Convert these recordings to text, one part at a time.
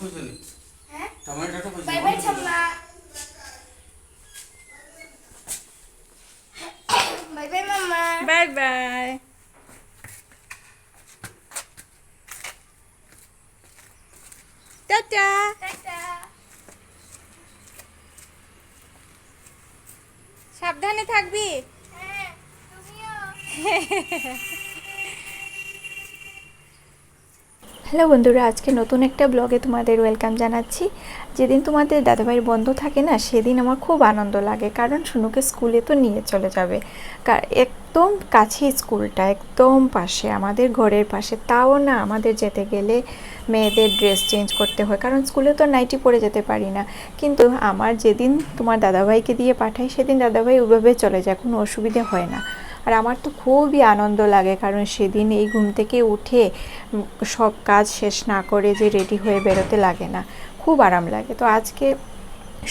Bye bye ঠাম্মা, bye bye মাম্মা, bye bye. Tata. Tata. সাবধানে থাকবি। হ্যাঁ, তুমিও। হ্যালো বন্ধুরা, আজকে নতুন একটা ব্লগে তোমাদের ওয়েলকাম জানাচ্ছি। যেদিন তোমাদের দাদাভাইয়ের বন্ধ থাকে না, সেদিন আমার খুব আনন্দ লাগে, কারণ শুনুকে স্কুলে তো নিয়ে চলে যাবে। একদম কাছে স্কুলটা, একদম পাশে, আমাদের ঘরের পাশে। তাও না আমাদের যেতে গেলে মেয়েদের ড্রেস চেঞ্জ করতে হয়, কারণ স্কুলে তো নাইটি পরে যেতে পারি না। কিন্তু আমার যেদিন তোমার দাদাভাইকে দিয়ে পাঠাই, সেদিন দাদাভাই ওইভাবে চলে যায়, কোনো অসুবিধে হয় না। আর আমার তো খুবই আনন্দ লাগে, কারণ সেদিন এই ঘুম থেকে উঠে সব কাজ শেষ না করে যে রেডি হয়ে বেরোতে লাগে না, খুব আরাম লাগে। তো আজকে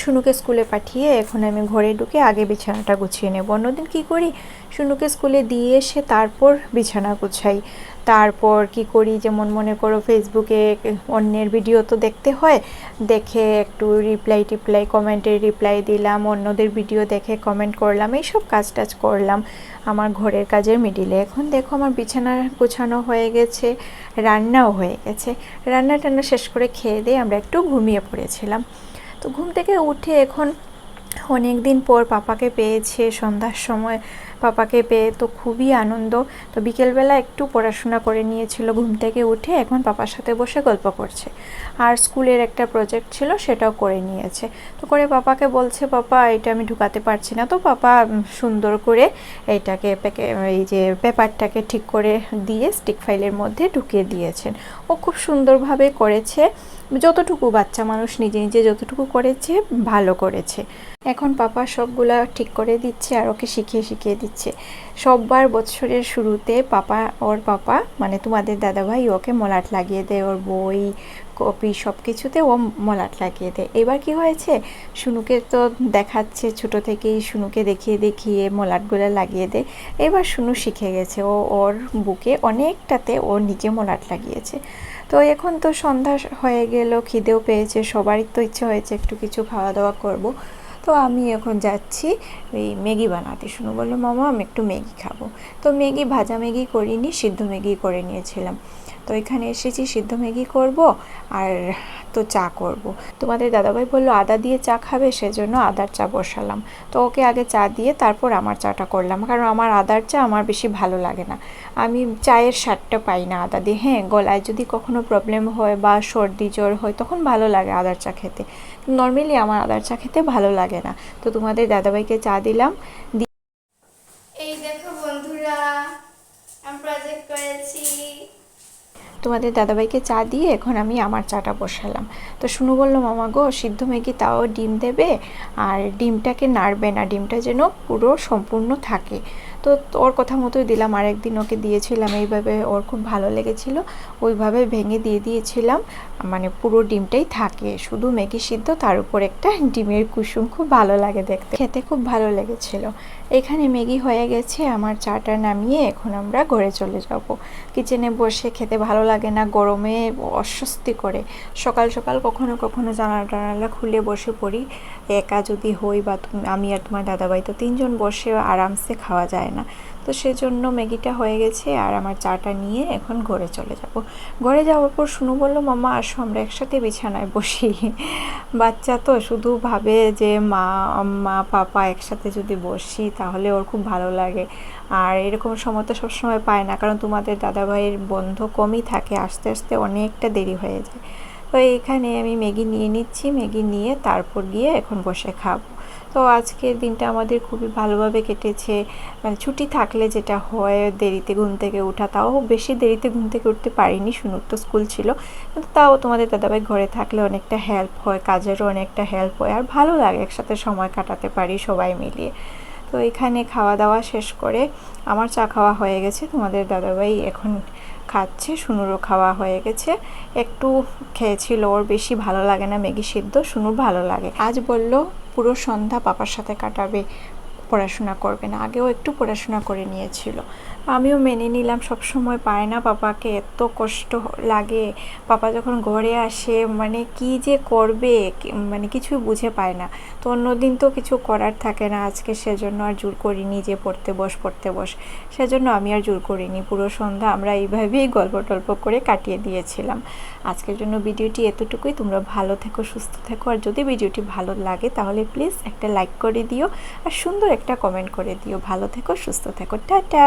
শুনুকে স্কুলে পাঠিয়ে এখন আমি ঘরে ঢুকে আগে বিছানাটা গুছিয়ে নেব। অন্যদিন কী করি, শুনুকে স্কুলে দিয়ে এসে তারপর বিছানা গুছাই। তারপর কি করি, যেমন মনে করো ফেসবুকে অন্যের ভিডিও তো দেখতে হয়, দেখে একটু টিপ্লাই কমেন্টের রিপ্লাই দিলাম, অন্যদের ভিডিও দেখে কমেন্ট করলাম, এইসব কাজ টাজ করলাম আমার ঘরের কাজের মিডিলে। এখন দেখো আমার বিছানা গোছানো হয়ে গেছে, রান্নাও হয়ে গেছে। রান্না টান্না শেষ করে খেয়ে দিয়ে আমরা একটু ঘুমিয়ে পড়েছিলাম। তো ঘুম থেকে উঠে এখন অনেক দিন পর পাপাকে পেয়েছে, সন্ধ্যার সময় পাপাকে পেয়ে তো খুবই আনন্দ। তো বিকেলবেলা একটু পড়াশোনা করে নিয়েছিল, ঘুম থেকে উঠে এখন পাপার সাথে বসে গল্প করছে। আর স্কুলের একটা প্রজেক্ট ছিল, সেটাও করে নিয়েছে। তো করে পাপাকে বলছে, পাপা এটা আমি ঢুকাতে পারছি না। তো পাপা সুন্দর করে এইটাকে এই যে পেপারটাকে ঠিক করে দিয়ে স্টিক ফাইলের মধ্যে ঢুকিয়ে দিয়েছেন। ও খুব সুন্দরভাবে করেছে, যতটুকু বাচ্চা মানুষ নিজে নিজে যতটুকু করেছে ভালো করেছে। এখন পাপা সবগুলা ঠিক করে দিচ্ছে আর ওকে শিখিয়ে শিখিয়ে দিচ্ছে। সববার বছরের শুরুতে ওর পাপা মানে তোমাদের দাদাভাই ওকে মলাট লাগিয়ে দেয়, ওর বই কপি সব কিছুতে ও মলাট লাগিয়ে দেয়। এবার কি হয়েছে, শুনুকে তো দেখাচ্ছে, ছোট থেকেই শুনুকে দেখিয়ে দেখিয়ে মলাটগুলো লাগিয়ে দেয়। এবার শুনু শিখে গেছে, ওর বুকে অনেকটাতে ও নিজে মলাট লাগিয়েছে। তো এখন তো সন্ধ্যা হয়ে গেল, খিদেও পেয়েছে, সবারই তো ইচ্ছে হয়েছে একটু কিছু খাওয়া দাওয়া করব। তো আমি এখন যাচ্ছি ওই ম্যাগি বানাতে। শুনু বললো, মামা আমি একটু ম্যাগি খাবো। তো ম্যাগি, ভাজা ম্যাগি করিনি, সিদ্ধ ম্যাগি করে নিয়েছিলাম। তো এখানে এসেছি সিদ্ধ ম্যাগি করব আর তো চা করব। তোমাদের দাদাভাই বললো আদা দিয়ে চা খাবে, সেজন্য আদার চা বসালাম। তো ওকে আগে চা দিয়ে তারপর আমার চাটা করলাম, কারণ আমার আদার চা আমার বেশি ভালো লাগে না। আমি চায়ের স্বাদটা পাই না আদা দিয়ে। হ্যাঁ, গলায় যদি কখনো প্রবলেম হয় বা সর্দি জ্বর হয় তখন ভালো লাগে আদার চা খেতে, নর্মালি আমার আদার চা খেতে ভালো লাগে না। তো তোমাদের দাদাভাইকে চা দিলাম। এই দেখো বন্ধুরা, আমি প্রজেক্ট করেছি। তোমাদের দাদাভাইকে চা দিয়ে এখন আমি আমার চাটা বসালাম। তো শুনু বললো, মামা গো সিদ্ধ ম্যাগি তাও ডিম দেবে, আর ডিমটাকে নাড়বে না, ডিমটা যেন পুরো সম্পূর্ণ থাকে। তো ওর কথা মতোই দিলাম। আরেকদিন ওকে দিয়েছিলাম এইভাবে, ওর খুব ভালো লেগেছিল, ওইভাবে ভেঙে দিয়ে দিয়েছিলাম, মানে পুরো ডিমটাই থাকে, শুধু ম্যাগি সিদ্ধ, তার উপর একটা ডিমের কুসুম, খুব ভালো লাগে দেখতে, খেতে খুব ভালো লেগেছিল। এখানে ম্যাগি হয়ে গেছে, আমার চাটা নামিয়ে এখন আমরা ঘরে চলে যাব। কিচেনে বসে খেতে ভালো লাগে না, গরমে অস্বস্তি করে। সকাল সকাল কখনো কখনো জানালা টানালা খুলে বসে পড়ি, একা যদি হই বা আমি আর তোমার দাদাভাই, তো তিনজন বসে আরামসে খাওয়া যায় না। তো সেজন্য ম্যাগিটা হয়ে গেছে আর আমার চাটা নিয়ে এখন ঘরে চলে যাব। ঘরে যাওয়ার পর শুনু বললো, মামা আসো আমরা একসাথে বিছানায় বসি। বাচ্চা তো শুধু ভাবে যে মা মা পাপা একসাথে যদি বসি তাহলে ওর খুব ভালো লাগে। আর এরকম সময় তো সবসময় পায় না, কারণ তোমাদের দাদাভাইয়ের বন্ধ কমই থাকে, আস্তে আস্তে অনেকটা দেরি হয়ে যায়। তো এইখানে আমি ম্যাগি নিয়ে নিচ্ছি, ম্যাগি নিয়ে তারপর গিয়ে এখন বসে খাবো। তো আজকের দিনটা আমাদের খুবই ভালোভাবে কেটেছে। মানে ছুটি থাকলে যেটা হয় দেরিতে ঘুম থেকে ওঠা, তাও বেশি দেরিতে ঘুম থেকে উঠতে পারিনি, শুনুর তো স্কুল ছিল, কিন্তু তাও তোমাদের দাদাভাই ঘরে থাকলে অনেকটা হেল্প হয়, কাজেরও অনেকটা হেল্প হয়, আর ভালো লাগে, একসাথে সময় কাটাতে পারি সবাই মিলিয়ে। তো এখানে খাওয়া দাওয়া শেষ করে আমার চা খাওয়া হয়ে গেছে, তোমাদের দাদাভাই এখন খাচ্ছে, শুনুরও খাওয়া হয়ে গেছে। একটু খেয়েছিল, ওর বেশি ভালো লাগে না ম্যাগি সিদ্ধ, শুনুর ভালো লাগে। আজ বলল পুরো সন্ধ্যা পাপার সাথে কাটাবে, পড়াশোনা করবে না, আগেও একটু পড়াশোনা করে নিয়েছিল। আমিও মেনে নিলাম, সব সময় পায় না, পাপাকে এত কষ্ট লাগে। পাপা যখন ঘরে আসে মানে কি যে করবে মানে কিছুই বুঝে পায় না। তো অন্যদিন তো কিছু করার থাকে না, আজকে সেজন্য আর জোর করিনি যে পড়তে বস, সেজন্য আমি আর জোর করিনি। পুরো সন্ধ্যা আমরা এইভাবেই গল্প টল্প করে কাটিয়ে দিয়েছিলাম। আজকের জন্য ভিডিওটি এতটুকুই। তোমরা ভালো থেকো, সুস্থ থেকো, আর যদি ভিডিওটি ভালো লাগে তাহলে প্লিজ একটা লাইক করে দিও আর সুন্দর একটা কমেন্ট করে দিও। ভালো থেকো, সুস্থ থেকো, টাটা।